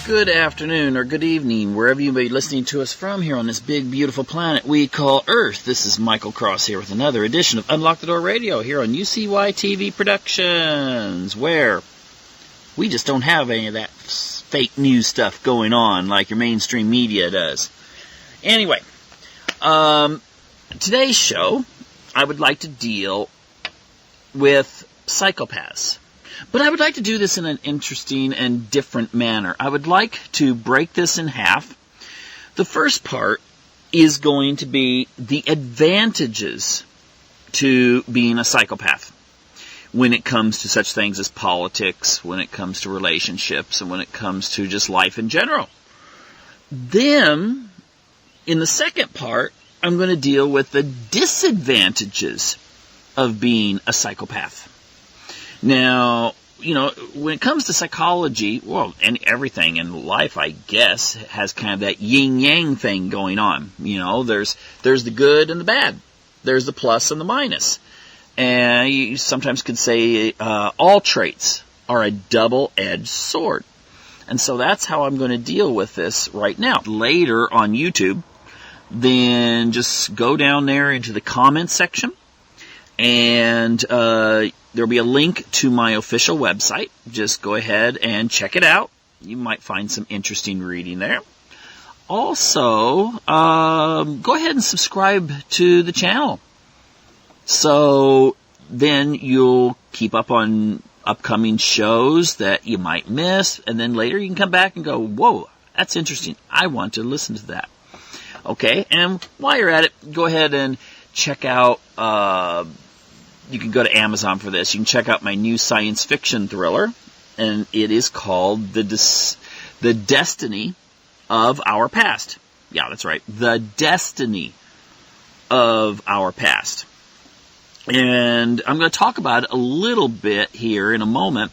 Good afternoon or good evening, wherever you may be listening to us from here on this big, beautiful planet we call Earth. This is Michael Cross here with another edition of Unlock the Door Radio here on UCY TV Productions, where we just don't have any of that fake news stuff going on like your mainstream media does. Anyway, today's show, I would like to deal with psychopaths. But I would like to do this in an interesting and different manner. I would like to break this in half. The first part is going to be the advantages to being a psychopath when it comes to such things as politics, when it comes to relationships, and when it comes to just life in general. Then, in the second part, I'm going to deal with the disadvantages of being a psychopath. Now, when it comes to psychology, well, and everything in life, I guess, has kind of that yin-yang thing going on. There's the good and the bad. There's the plus and the minus. And you sometimes could say all traits are a double-edged sword. And so that's how I'm going to deal with this right now. Later on YouTube, then just go down there into the comments section, and there'll be a link to my official website. Just go ahead and check it out. You might find some interesting reading there. Also, go ahead and subscribe to the channel. So then you'll keep up on upcoming shows that you might miss. And then later you can come back and go, whoa, that's interesting. I want to listen to that. Okay, and while you're at it, go ahead and check out... you can go to Amazon for this. You can check out my new science fiction thriller, and it is called The Destiny of Our Past. Yeah, that's right. The Destiny of Our Past. And I'm going to talk about it a little bit here in a moment,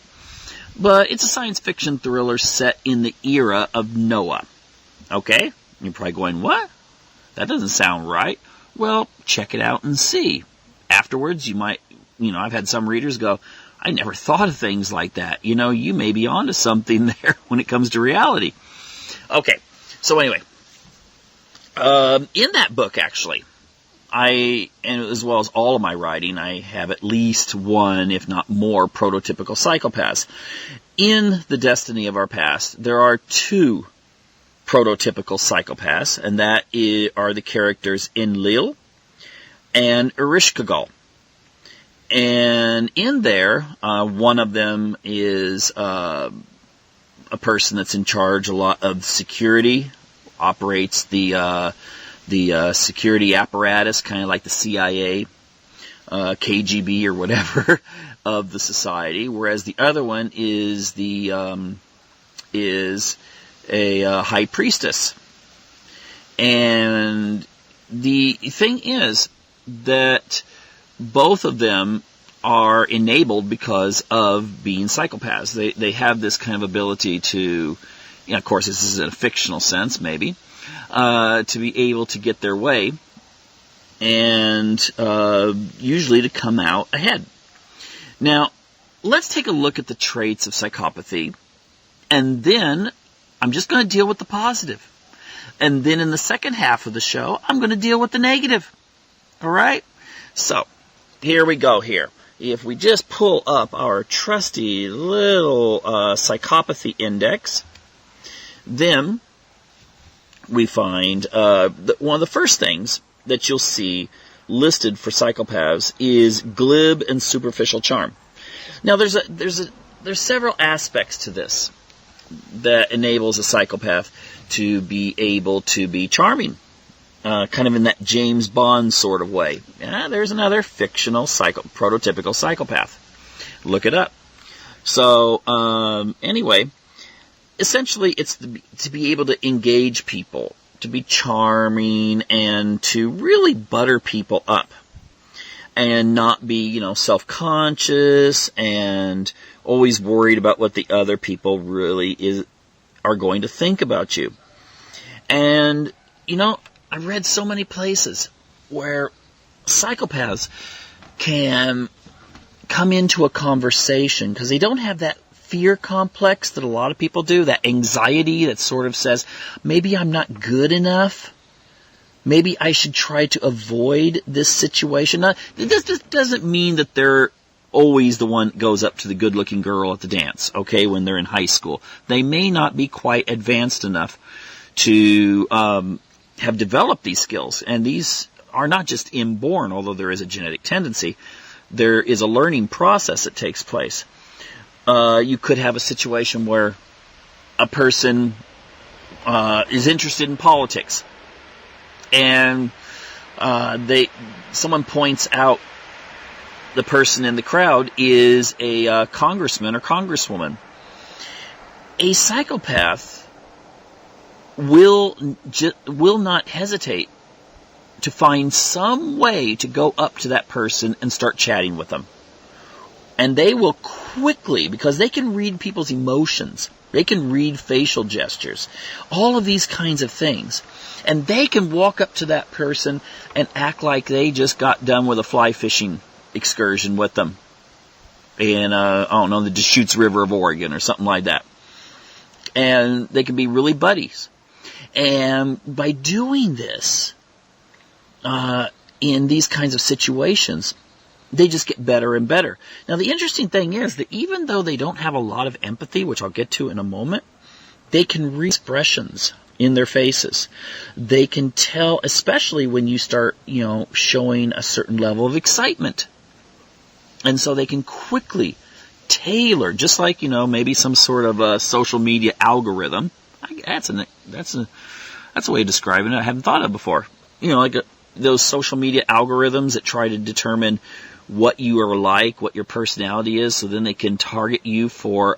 but it's a science fiction thriller set in the era of Noah. Okay? You're probably going, what? That doesn't sound right. Well, check it out and see. Afterwards, you might, I've had some readers go, I never thought of things like that. You may be onto something there when it comes to reality. Okay, so anyway, in that book, actually, and as well as all of my writing, I have at least one, if not more, prototypical psychopaths. In The Destiny of Our Past, there are two prototypical psychopaths, and that are the characters Enlil and Ereshkigal. And in there, one of them is a person that's in charge a lot of security, operates the security apparatus, kind of like the CIA, KGB or whatever of the society. Whereas the other one is a high priestess. And the thing is that both of them are enabled because of being psychopaths. They have this kind of ability to, of course this is in a fictional sense maybe, to be able to get their way and usually to come out ahead. Now, let's take a look at the traits of psychopathy, and then I'm just going to deal with the positive. And then in the second half of the show, I'm going to deal with the negative. All right? So, here we go here. If we just pull up our trusty little psychopathy index, then we find that one of the first things that you'll see listed for psychopaths is glib and superficial charm. Now, there's several aspects to this that enables a psychopath to be able to be charming. Kind of in that James Bond sort of way. Yeah, there's another fictional prototypical psychopath. Look it up. So, anyway, essentially it's to be able to engage people, to be charming, and to really butter people up. And not be, self-conscious and always worried about what the other people really are going to think about you. And, I've read so many places where psychopaths can come into a conversation because they don't have that fear complex that a lot of people do, that anxiety that sort of says, maybe I'm not good enough. Maybe I should try to avoid this situation. Now, this doesn't mean that they're always the one that goes up to the good-looking girl at the dance, okay, when they're in high school. They may not be quite advanced enough to have developed these skills. And these are not just inborn, although there is a genetic tendency. There is a learning process that takes place. You could have a situation where a person is interested in politics, and someone points out the person in the crowd is a congressman or congresswoman. A psychopath will not hesitate to find some way to go up to that person and start chatting with them. And they will quickly, because they can read people's emotions, they can read facial gestures, all of these kinds of things. And they can walk up to that person and act like they just got done with a fly fishing excursion with them in, the Deschutes River of Oregon or something like that. And they can be really buddies. And by doing this, in these kinds of situations, they just get better and better. Now, the interesting thing is that even though they don't have a lot of empathy, which I'll get to in a moment, they can read expressions in their faces. They can tell, especially when you start, showing a certain level of excitement. And so they can quickly tailor, just like, maybe some sort of a social media algorithm. That's a way of describing it I haven't thought of before. Those social media algorithms that try to determine what you are like, what your personality is, so then they can target you for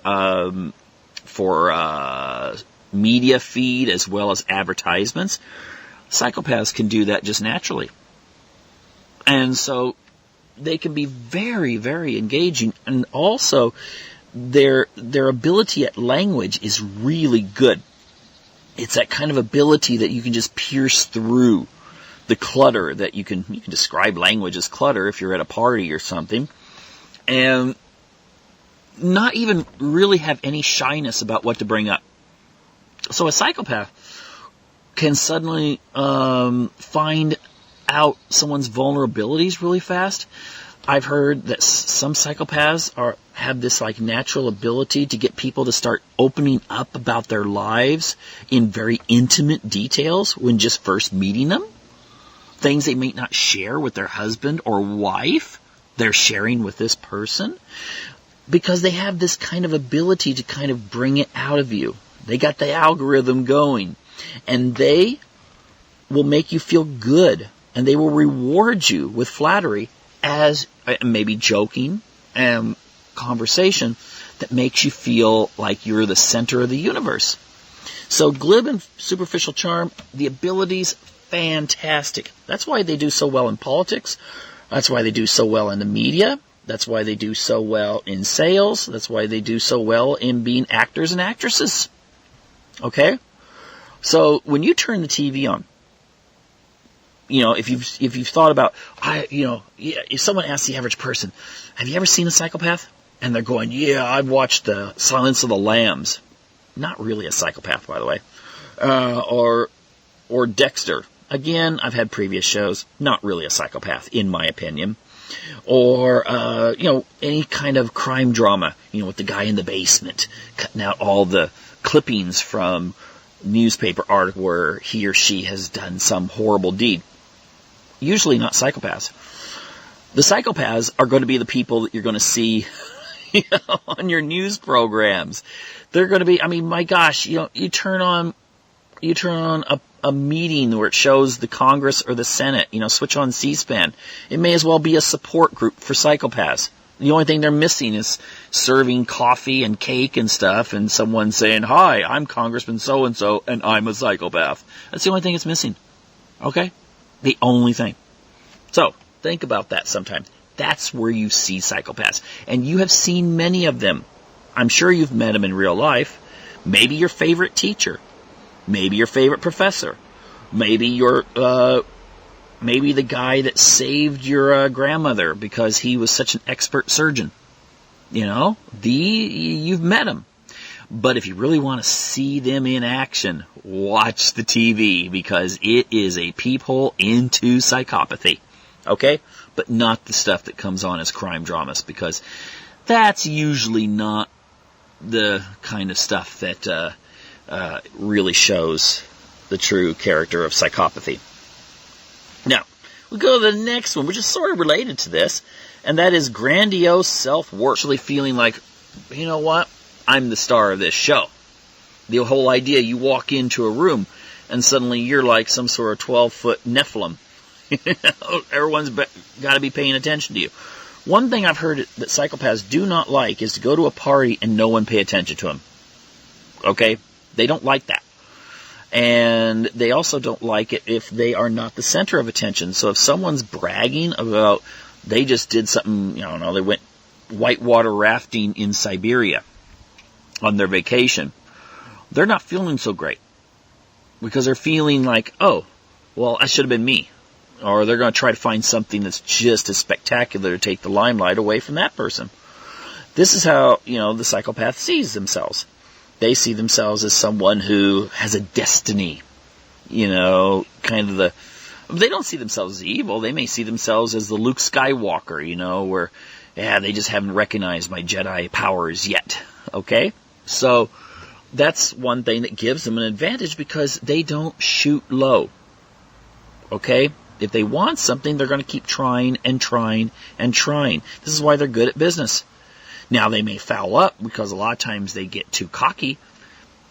media feed as well as advertisements. Psychopaths can do that just naturally. And so they can be very, very engaging, and also their ability at language is really good. It's that kind of ability that you can just pierce through the clutter that you can describe language as clutter if you're at a party or something, and not even really have any shyness about what to bring up. So a psychopath can suddenly find out someone's vulnerabilities really fast. I've heard that some psychopaths have this natural ability to get people to start opening up about their lives in very intimate details when just first meeting them. Things they may not share with their husband or wife, they're sharing with this person, because they have this kind of ability to kind of bring it out of you. They got the algorithm going, and they will make you feel good, and they will reward you with flattery as maybe joking and conversation that makes you feel like you're the center of the universe. So glib and superficial charm, the abilities, fantastic. That's why they do so well in politics. That's why they do so well in the media. That's why they do so well in sales. That's why they do so well in being actors and actresses. Okay? So when you turn the TV on, if you've thought about, if someone asks the average person, have you ever seen a psychopath? And they're going, yeah, I've watched the Silence of the Lambs. Not really a psychopath, by the way. Or Dexter. Again, I've had previous shows. Not really a psychopath, in my opinion. Or, any kind of crime drama, with the guy in the basement cutting out all the clippings from newspaper article where he or she has done some horrible deed. Usually not psychopaths. The psychopaths are going to be the people that you're going to see on your news programs. They're going to be, my gosh, you turn on a meeting where it shows the Congress or the Senate, switch on C-SPAN. It may as well be a support group for psychopaths. The only thing they're missing is serving coffee and cake and stuff, and someone saying, hi, I'm Congressman so-and-so, and I'm a psychopath. That's the only thing it's missing. Okay? The only thing. So, think about that sometimes. That's where you see psychopaths. And you have seen many of them. I'm sure you've met them in real life. Maybe your favorite teacher. Maybe your favorite professor. Maybe maybe the guy that saved your grandmother because he was such an expert surgeon. You've met them. But if you really want to see them in action, watch the TV, because it is a peephole into psychopathy. Okay? But not the stuff that comes on as crime dramas, because that's usually not the kind of stuff that really shows the true character of psychopathy. Now, we go to the next one, which is sort of related to this, and that is grandiose self-worth. Actually feeling like, you know what? I'm the star of this show. The whole idea, you walk into a room and suddenly you're like some sort of 12-foot Nephilim. Everyone's got to be paying attention to you. One thing I've heard that psychopaths do not like is to go to a party and no one pay attention to them. Okay? They don't like that. And they also don't like it if they are not the center of attention. So if someone's bragging about they just did something, they went whitewater rafting in Siberia on their vacation, they're not feeling so great. Because they're feeling like, oh, well, I should have been me. Or they're going to try to find something that's just as spectacular to take the limelight away from that person. This is how, the psychopath sees themselves. They see themselves as someone who has a destiny. They don't see themselves as evil. They may see themselves as the Luke Skywalker, where, they just haven't recognized my Jedi powers yet. Okay? So, that's one thing that gives them an advantage, because they don't shoot low. Okay? If they want something, they're going to keep trying and trying and trying. This is why they're good at business. Now, they may foul up because a lot of times they get too cocky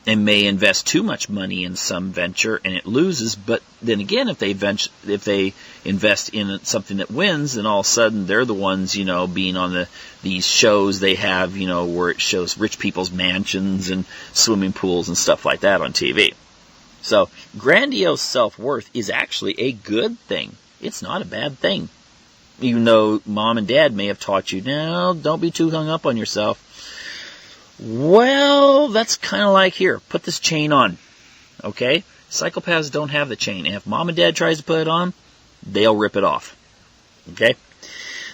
and may invest too much money in some venture and it loses. But then again, if they invest in something that wins, then all of a sudden they're the ones, being on these shows they have, where it shows rich people's mansions and swimming pools and stuff like that on TV. So, grandiose self-worth is actually a good thing. It's not a bad thing. Even though mom and dad may have taught you, no, don't be too hung up on yourself. Well, that's kind of like here. Put this chain on. Okay? Psychopaths don't have the chain. And if mom and dad tries to put it on, they'll rip it off. Okay?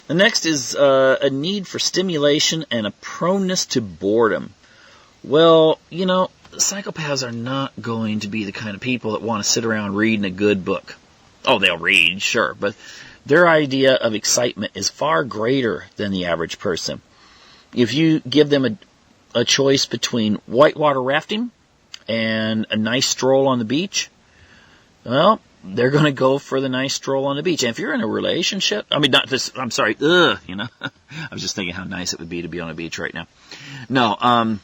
The next is a need for stimulation and a proneness to boredom. Well, psychopaths are not going to be the kind of people that want to sit around reading a good book. Oh, they'll read, sure, but their idea of excitement is far greater than the average person. If you give them a choice between whitewater rafting and a nice stroll on the beach, well, they're going to go for the nice stroll on the beach. And if you're in a relationship, I was just thinking how nice it would be to be on a beach right now. No,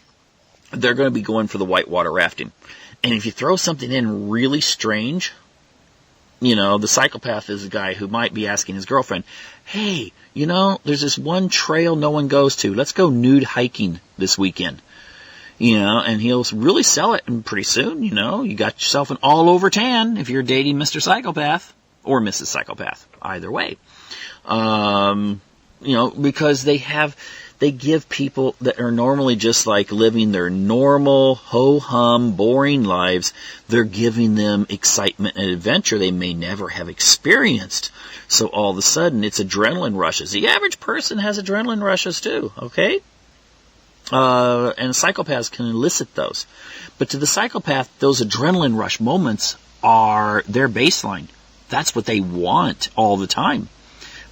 they're going to be going for the whitewater rafting. And if you throw something in really strange, the psychopath is a guy who might be asking his girlfriend, hey, there's this one trail no one goes to. Let's go nude hiking this weekend. And he'll really sell it. And pretty soon, you got yourself an all-over tan if you're dating Mr. Psychopath or Mrs. Psychopath. Either way. Because they give people that are normally just like living their normal, ho-hum, boring lives, they're giving them excitement and adventure they may never have experienced. So all of a sudden, it's adrenaline rushes. The average person has adrenaline rushes too, okay? And psychopaths can elicit those. But to the psychopath, those adrenaline rush moments are their baseline. That's what they want all the time.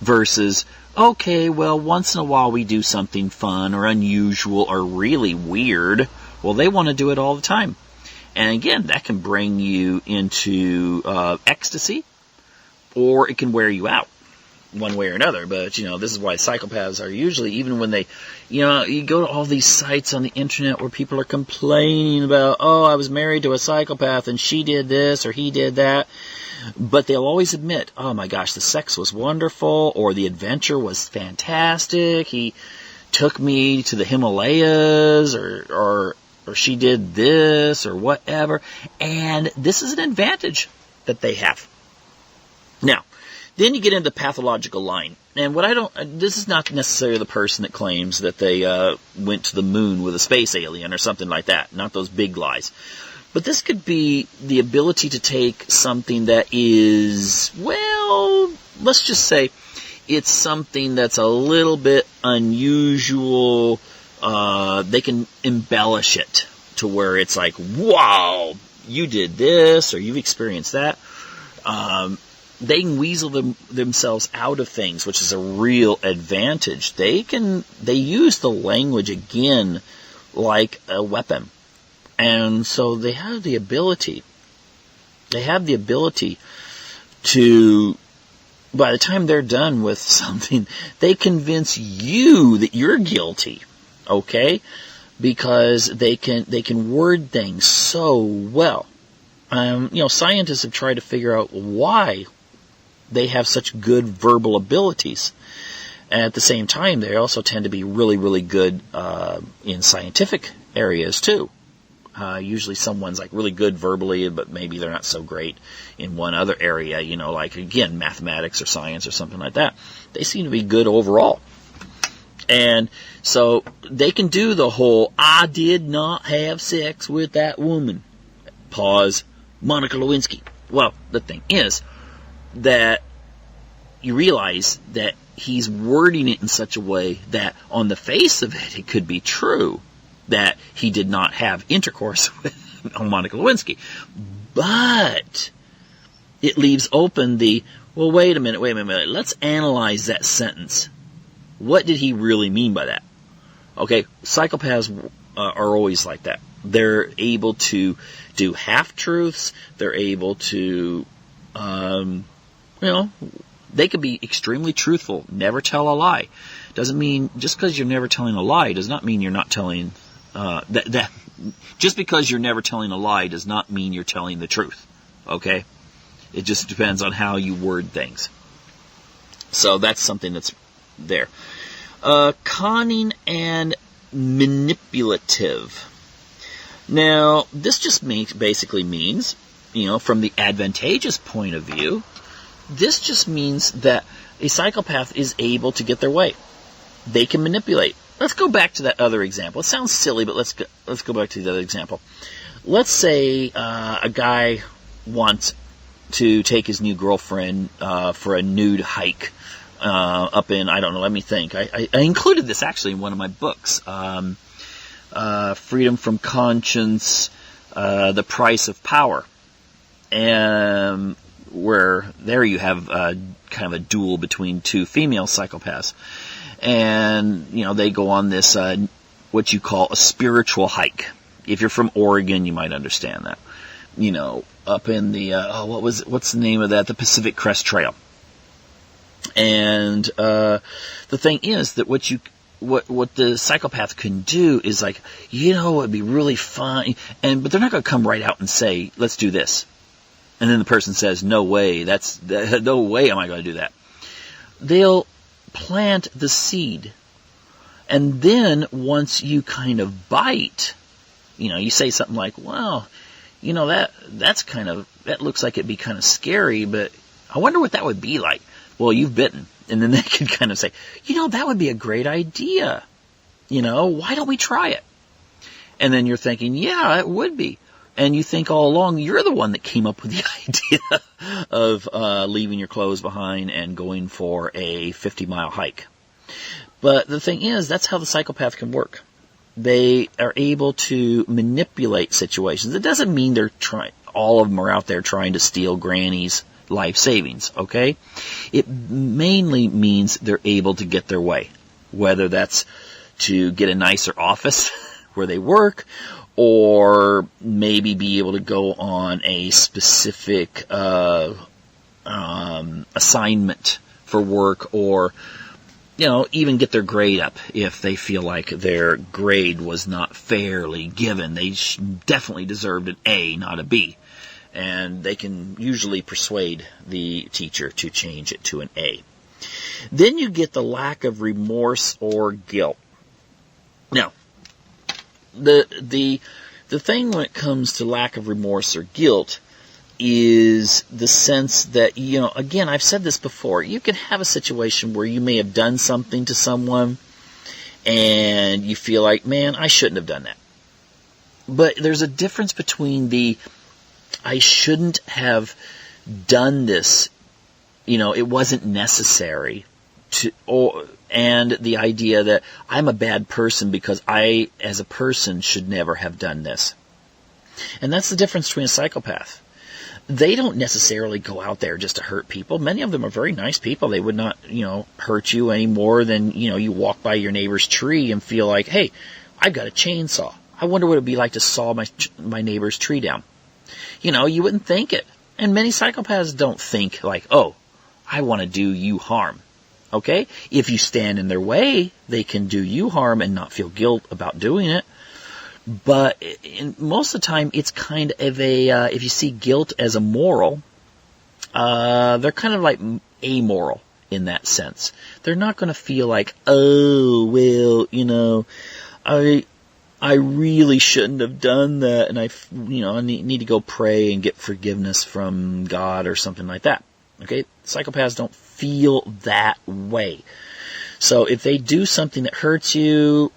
Versus, okay, well, once in a while we do something fun or unusual or really weird. Well, they want to do it all the time. And again, that can bring you into ecstasy, or it can wear you out one way or another. But, this is why psychopaths are usually, even when they, you go to all these sites on the internet where people are complaining about, oh, I was married to a psychopath and she did this or he did that. But they'll always admit, oh my gosh, the sex was wonderful, or the adventure was fantastic, he took me to the Himalayas, or she did this, or whatever. And this is an advantage that they have. Now, then you get into the pathological line. And this is not necessarily the person that claims that they went to the moon with a space alien or something like that. Not those big lies. But this could be the ability to take something that is, well, let's just say, it's something that's a little bit unusual, they can embellish it to where it's like, wow, you did this or you've experienced that. They can weasel themselves out of things, which is a real advantage. They use the language again like a weapon. And so they have the ability to, by the time they're done with something, they convince you that you're guilty, okay? Because they can word things so well. Scientists have tried to figure out why they have such good verbal abilities. And at the same time, they also tend to be really, really good in scientific areas too. Usually someone's like really good verbally, but maybe they're not so great in one other area, like, again, mathematics or science or something like that. They seem to be good overall. And so they can do the whole, I did not have sex with that woman. Pause. Monica Lewinsky. Well, the thing is that you realize that he's wording it in such a way that on the face of it, it could be true that he did not have intercourse with Monica Lewinsky. But it leaves open well, wait a minute, let's analyze that sentence. What did he really mean by that? Okay, psychopaths are always like that. They're able to do half-truths. They're able to, they can be extremely truthful, never tell a lie. Doesn't mean, just because you're never telling a lie does not mean you're not telling, just because you're never telling a lie does not mean you're telling the truth, okay? It just depends on how you word things. So that's something that's there. Conning and manipulative. Now, this just basically means, from the advantageous point of view, this just means that a psychopath is able to get their way. They can manipulate. Let's go back to that other example. It sounds silly, but let's go back to the other example. Let's say a guy wants to take his new girlfriend for a nude hike up in, I don't know, let me think. I included this actually in one of my books. Freedom from Conscience, The Price of Power. And where there you have kind of a duel between two female psychopaths. And, they go on this, what you call a spiritual hike. If you're from Oregon, you might understand that. Up in the, what's the name of that? The Pacific Crest Trail. And the thing is that what the psychopath can do is like, it'd be really fun, but they're not going to come right out and say, let's do this. And then the person says, no way, no way am I going to do that. They'll plant the seed. And then once you kind of bite, you say something like, well, that looks like it'd be kind of scary, but I wonder what that would be like. Well, you've bitten. And then they can kind of say, that would be a great idea. Why don't we try it? And then you're thinking, yeah, it would be. And you think all along you're the one that came up with the idea of leaving your clothes behind and going for a 50-mile hike. But the thing is, that's how the psychopath can work. They are able to manipulate situations. It doesn't mean all of them are out there trying to steal Granny's life savings, okay? It mainly means they're able to get their way, whether that's to get a nicer office where they work, or maybe be able to go on a specific assignment for work, or even get their grade up if they feel like their grade was not fairly given. They definitely deserved an A, not a B. And they can usually persuade the teacher to change it to an A. Then you get the lack of remorse or guilt. Now, the thing when it comes to lack of remorse or guilt is the sense that, again, I've said this before, you can have a situation where you may have done something to someone and you feel like, man, I shouldn't have done that. But there's a difference between I shouldn't have done this, it wasn't necessary, and the idea that I'm a bad person because I, as a person, should never have done this. And that's the difference between a psychopath. They don't necessarily go out there just to hurt people. Many of them are very nice people. They would not, hurt you any more than, you walk by your neighbor's tree and feel like, hey, I've got a chainsaw. I wonder what it'd be like to saw my neighbor's tree down. You wouldn't think it. And many psychopaths don't think like, oh, I want to do you harm. Okay? If you stand in their way, they can do you harm and not feel guilt about doing it. But most of the time, it's kind of if you see guilt as a moral, they're kind of like amoral in that sense. They're not going to feel like, oh, well, I really shouldn't have done that, and I need to go pray and get forgiveness from God or something like that. Okay? Psychopaths don't feel that way. So if they do something that hurts you,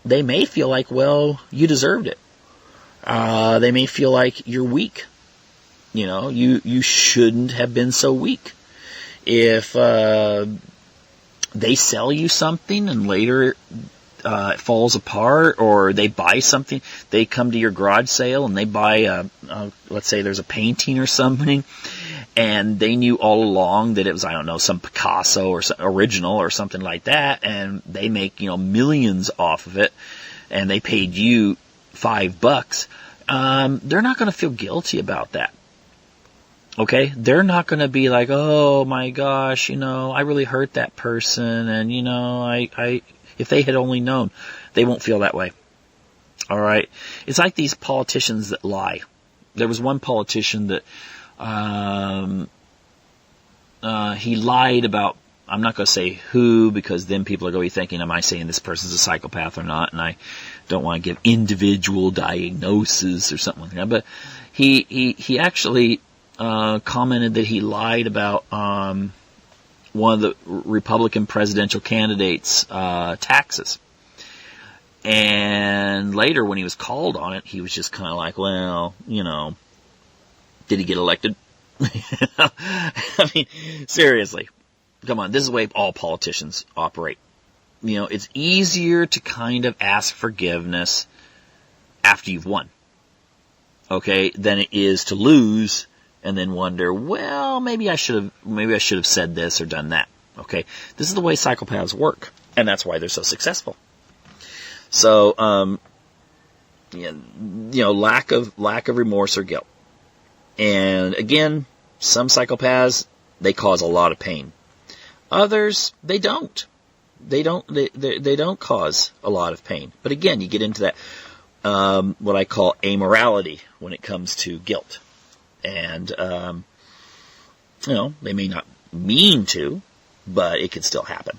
they may feel like, well, you deserved it. They may feel like you're weak. You shouldn't have been so weak. If they sell you something and later it falls apart, or they buy something, they come to your garage sale and they buy, let's say there's a painting or something, and they knew all along that it was, I don't know, some Picasso or some original or something like that, and they make, millions off of it, and they paid you $5, they're not going to feel guilty about that. Okay? They're not going to be like, oh my gosh, I really hurt that person, and, if they had only known, they won't feel that way. Alright? It's like these politicians that lie. There was one politician that he lied about, I'm not going to say who, because then people are going to be thinking, am I saying this person's a psychopath or not? And I don't want to give individual diagnosis or something like that. But he actually commented that he lied about one of the Republican presidential candidates' taxes. And later, when he was called on it, he was just kind of like, well, did he get elected? I mean, seriously. Come on, this is the way all politicians operate. It's easier to kind of ask forgiveness after you've won, okay, than it is to lose and then wonder, well, maybe I should have said this or done that. Okay, this is the way psychopaths work, and that's why they're so successful. So, lack of remorse or guilt. And again, some psychopaths, they cause a lot of pain. Others, they don't. They don't cause a lot of pain. But again, you get into that, what I call amorality when it comes to guilt. And, they may not mean to, but it could still happen.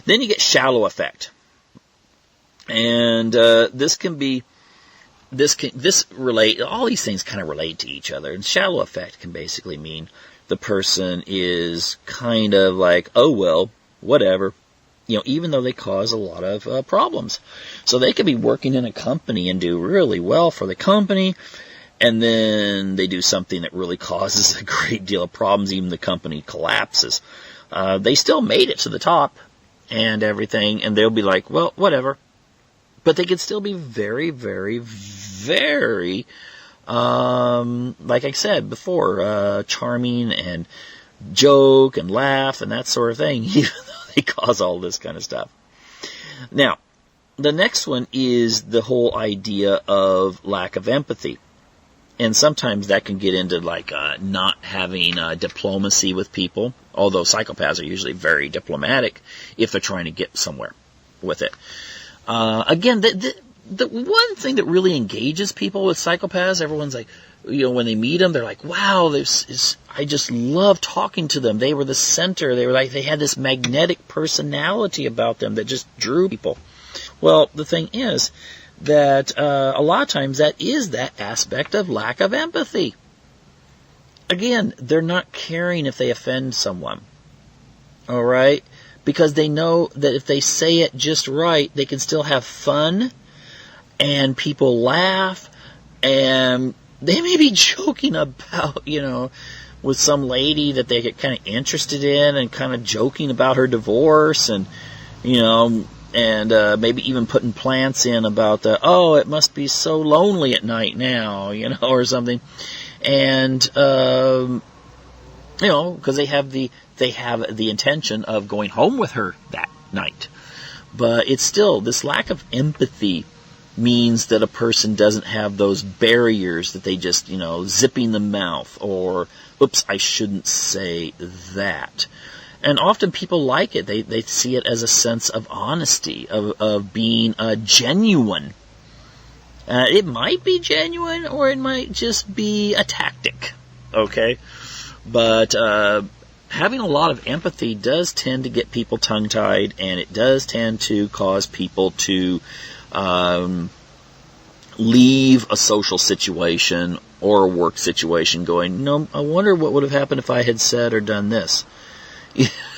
Then you get shallow affect. And, all these things kind of relate to each other. And shallow affect can basically mean the person is kind of like, oh, well, whatever, even though they cause a lot of problems. So they could be working in a company and do really well for the company, and then they do something that really causes a great deal of problems, even the company collapses. They still made it to the top and everything, and they'll be like, well, whatever. But they could still be very, very, very, like I said before, charming and joke and laugh and that sort of thing, even though they cause all this kind of stuff. Now, the next one is the whole idea of lack of empathy. And sometimes that can get into like not having diplomacy with people, although psychopaths are usually very diplomatic if they're trying to get somewhere with it. Again, the one thing that really engages people with psychopaths, everyone's like, when they meet them, they're like, wow, I just love talking to them. They were the center. They had this magnetic personality about them that just drew people. Well, the thing is that a lot of times that is that aspect of lack of empathy. Again, they're not caring if they offend someone. All right? Because they know that if they say it just right, they can still have fun, and people laugh, and they may be joking about, with some lady that they get kind of interested in and kind of joking about her divorce and, and maybe even putting plants in about it must be so lonely at night now, or something. And, because they have the intention of going home with her that night. But it's still, this lack of empathy means that a person doesn't have those barriers that they just, zipping the mouth, or, oops, I shouldn't say that. And often people like it. They see it as a sense of honesty, of being genuine. It might be genuine, or it might just be a tactic, okay? But having a lot of empathy does tend to get people tongue-tied, and it does tend to cause people to leave a social situation or a work situation going, I wonder what would have happened if I had said or done this.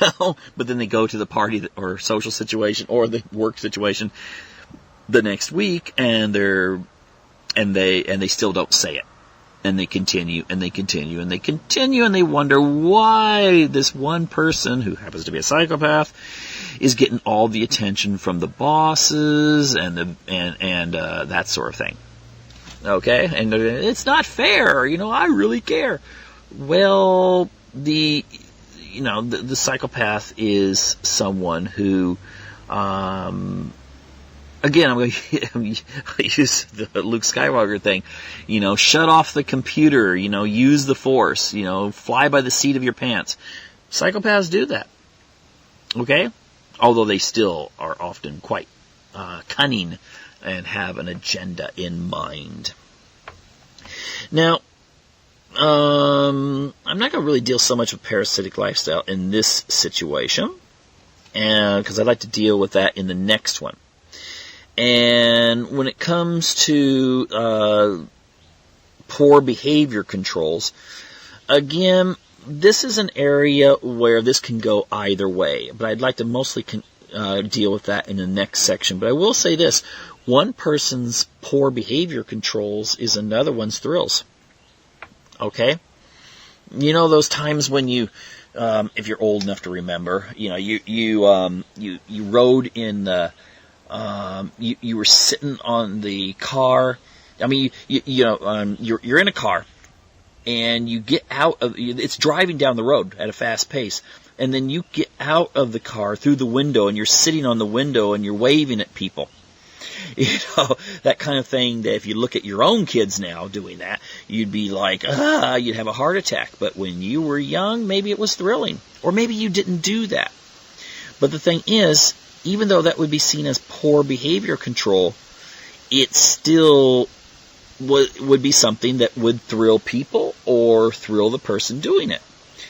But then they go to the party or social situation or the work situation the next week, and they still don't say it. And they continue, and they continue, and they continue, and they wonder why this one person, who happens to be a psychopath, is getting all the attention from the bosses and that sort of thing. Okay? And it's not fair, I really care. Well, the psychopath is someone who, again, I'm going to use the Luke Skywalker thing. Shut off the computer. Use the Force. Fly by the seat of your pants. Psychopaths do that. Okay? Although they still are often quite cunning and have an agenda in mind. Now, I'm not going to really deal so much with parasitic lifestyle in this situation, because I'd like to deal with that in the next one. And when it comes to poor behavior controls, again, this is an area where this can go either way. But I'd like to mostly deal with that in the next section. But I will say this. One person's poor behavior controls is another one's thrills. Okay? Those times when you, if you're old enough to remember, you rode in the... you were sitting on the car. I mean, you're in a car, and you get out of. It's driving down the road at a fast pace, and then you get out of the car through the window, and you're sitting on the window, and you're waving at people. That kind of thing. That if you look at your own kids now doing that, you'd be like, you'd have a heart attack. But when you were young, maybe it was thrilling, or maybe you didn't do that. But the thing is, even though that would be seen as poor behavior control, it still would be something that would thrill people or thrill the person doing it.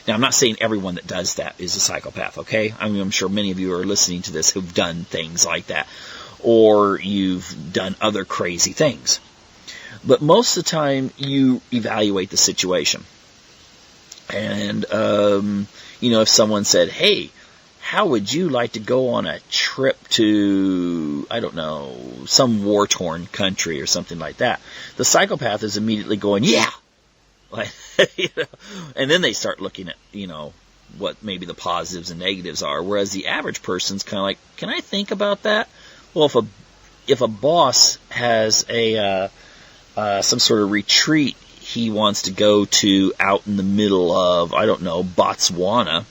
Now, I'm not saying everyone that does that is a psychopath, okay? I mean, I'm sure many of you are listening to this who've done things like that, or you've done other crazy things. But most of the time, you evaluate the situation. And, if someone said, hey, how would you like to go on a trip to, I don't know, some war-torn country or something like that? The psychopath is immediately going, yeah! And then they start looking at, what maybe the positives and negatives are. Whereas the average person's kind of like, can I think about that? Well, if a boss has some sort of retreat he wants to go to out in the middle of, I don't know, Botswana,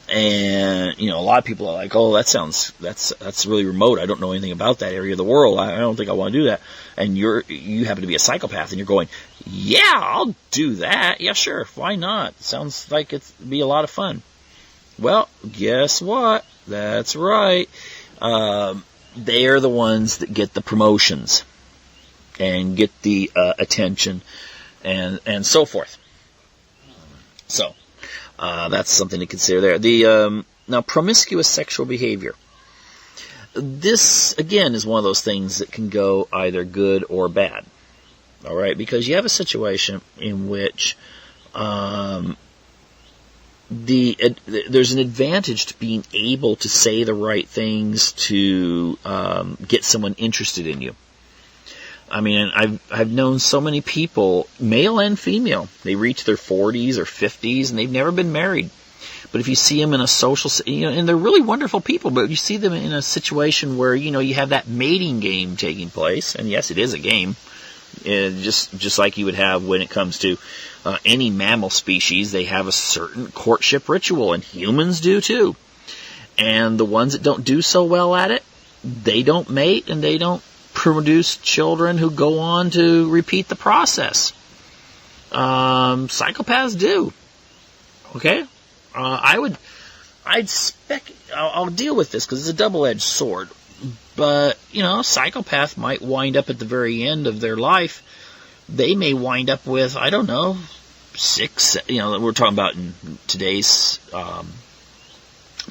and, a lot of people are like, oh, that's really remote. I don't know anything about that area of the world. I don't think I want to do that. And you happen to be a psychopath, and you're going, yeah, I'll do that. Yeah, sure. Why not? Sounds like it'd be a lot of fun. Well, guess what? That's right. They're the ones that get the promotions and get the attention and so forth. So, that's something to consider there. Now, promiscuous sexual behavior. This, again, is one of those things that can go either good or bad. All right? Because you have a situation in which there's an advantage to being able to say the right things to get someone interested in you. I mean, I've known so many people, male and female, they reach their 40s or 50s and they've never been married. But if you see them in a social, and they're really wonderful people, but you see them in a situation where, you have that mating game taking place, and yes, it is a game, just like you would have when it comes to any mammal species, they have a certain courtship ritual, and humans do too. And the ones that don't do so well at it, they don't mate, and they don't produce children who go on to repeat the process. Psychopaths do. Okay? I'll deal with this because it's a double-edged sword. But, psychopath might wind up at the very end of their life. They may wind up with, I don't know, 6, we're talking about in today's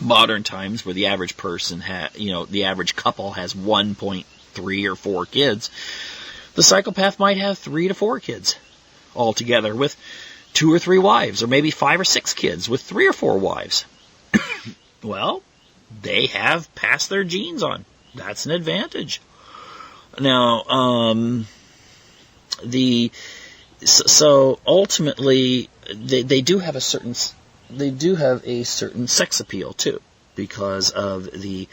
modern times where the average person the average couple has 1.3 or 4 kids. The psychopath might have 3 to 4 kids altogether with 2 or 3 wives, or maybe 5 or 6 kids with 3 or 4 wives. Well, they have passed their genes on. That's an advantage. Now, so ultimately, they do have a certain sex appeal too, because of the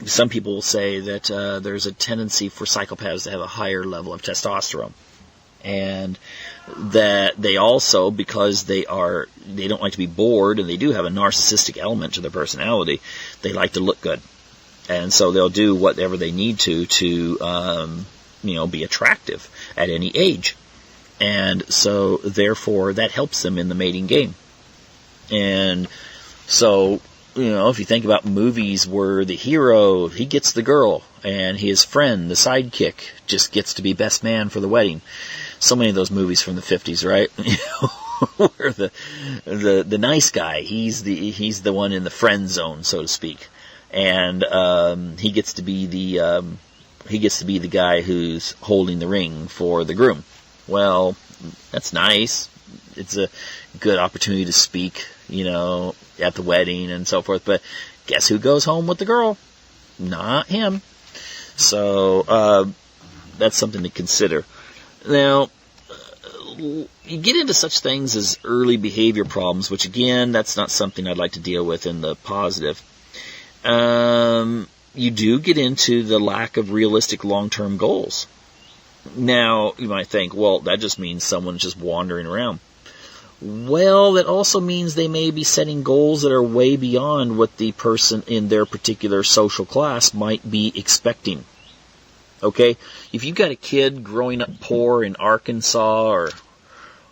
some people will say that there's a tendency for psychopaths to have a higher level of testosterone. And that they also, because they don't like to be bored, and they do have a narcissistic element to their personality, they like to look good. And so they'll do whatever they need to be attractive at any age. And so, therefore, that helps them in the mating game. And so, if you think about movies where the hero, he gets the girl, and his friend, the sidekick, just gets to be best man for the wedding. So many of those movies from the 50s, right? Where the nice guy, he's the one in the friend zone, so to speak. And he gets to be the guy who's holding the ring for the groom. Well, that's nice. It's a good opportunity to speak, at the wedding and so forth. But guess who goes home with the girl? Not him. So that's something to consider. Now, you get into such things as early behavior problems, which again, that's not something I'd like to deal with in the positive. You do get into the lack of realistic long-term goals. Now, you might think, well, that just means someone's just wandering around. Well, that also means they may be setting goals that are way beyond what the person in their particular social class might be expecting. Okay? If you've got a kid growing up poor in Arkansas or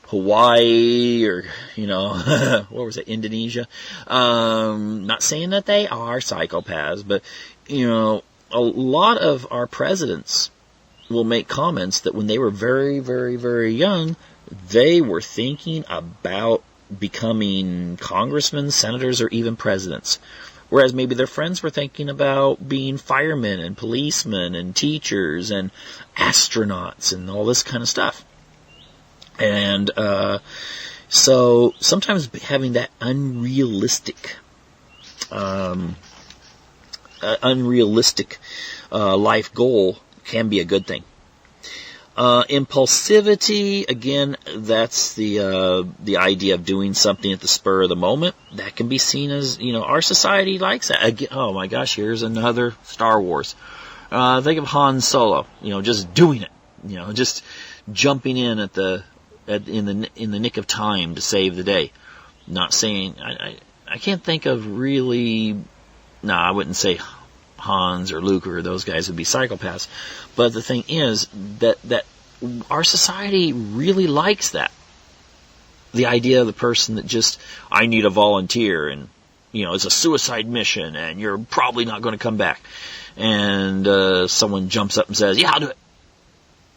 Hawaii or, what was it, Indonesia? Not saying that they are psychopaths, but, a lot of our presidents will make comments that when they were very, very, very young, they were thinking about becoming congressmen, senators, or even presidents. Whereas maybe their friends were thinking about being firemen and policemen and teachers and astronauts and all this kind of stuff. And so sometimes having that unrealistic life goal can be a good thing. Impulsivity, again, that's the idea of doing something at the spur of the moment. That can be seen as, our society likes that. Again, oh my gosh, here's another Star Wars. Think of Han Solo, just doing it, just jumping in in the nick of time to save the day. Not saying, I can't think of really, I wouldn't say Hans or Luke or those guys would be psychopaths. But the thing is that our society really likes that. The idea of the person that just, I need a volunteer and, it's a suicide mission and you're probably not going to come back. And someone jumps up and says, yeah, I'll do it.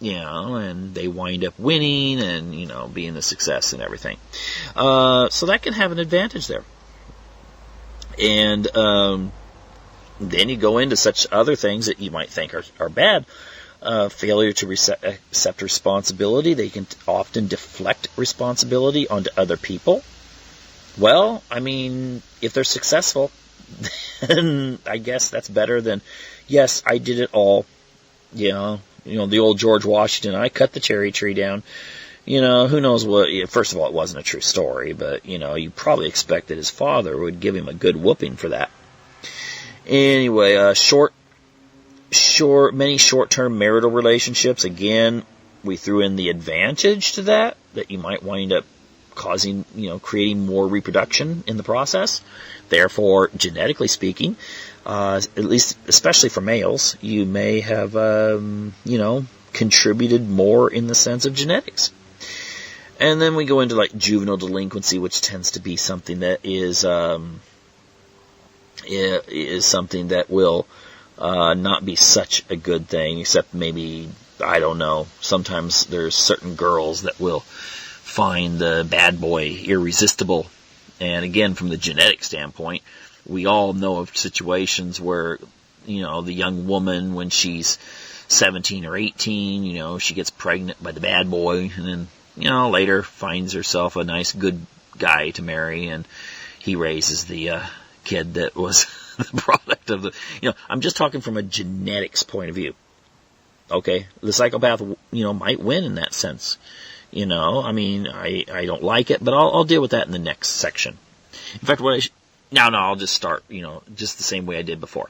And they wind up winning and, being a success and everything. So that can have an advantage there. And then you go into such other things that you might think are bad. Failure to accept responsibility. They can often deflect responsibility onto other people. Well, if they're successful, then I guess that's better than, yes, I did it all, The old George Washington, I cut the cherry tree down. Who knows what, first of all, it wasn't a true story, but, you probably expect that his father would give him a good whooping for that. Anyway, many short-term marital relationships, again, we threw in the advantage to that you might wind up causing, creating more reproduction in the process. Therefore, genetically speaking, at least, especially for males, you may have, contributed more in the sense of genetics. And then we go into like juvenile delinquency, which tends to be something that is something that will not be such a good thing, except maybe, I don't know, sometimes there's certain girls that will find the bad boy irresistible. And again, from the genetic standpoint, we all know of situations where, the young woman, when she's 17 or 18, she gets pregnant by the bad boy, and then, later finds herself a nice, good guy to marry, and he raises the kid that was the product of the, I'm just talking from a genetics point of view. Okay, the psychopath, might win in that sense. I don't like it, but I'll deal with that in the next section. In fact, I'll just start, just the same way I did before.